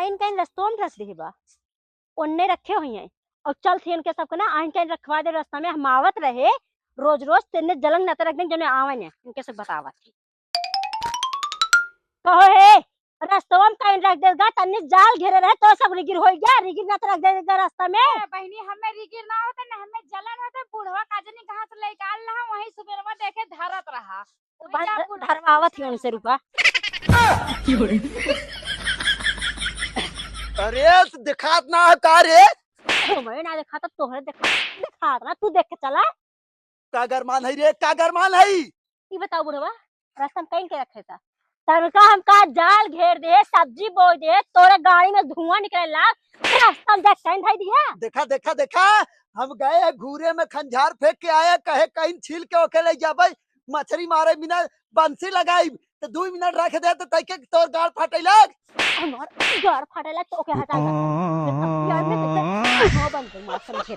कहीं कहीं रस्तों में रस बा उनने रखे हुई हैं और चल थी इनके सबके ना आइन कहीं रखवा दे रास्ता में हम आवत रहे रोज रोज तेने जलन न रख दें जो आवन है इनके सब बतावा थी कहो हे रास्ता में कहीं रख देगा तन्ने जाल घेरे रहे तो सब रिगिर हो गया रिगिर न रख देगा रास्ता में बहनी हमें रिगिर ना होता ना हमें जलन होता बूढ़वा काजनी कहां से लेकर रहा वहीं सुबेरवा देखे धरत रहा धरवावत ही उनसे रुपा अरे दिखात ना का रे मैं ना देखा तो तोहरे देखा ना तू देख के चला कागरमान है रे कागरमान है ये बताओ बुढ़वा रास्ता में कहीं के रखे था तनका हमका जाल घेर दे सब्जी बो दे तोरे गाड़ी में धुआं निकले लाग रास्ता में देख कहीं धाई दिया देखा देखा देखा हम गए घूरे में खंजार फेंक के आए कहे कहीं छील के ओके ले जाबे मछली मारे बिना बंसी लगाई तो 2 मिनट रख दे तो तैके तोर गाल फाटे लग हमार गाल फाटे लग तो ओके हटा दे यार में हो बंद मार समझे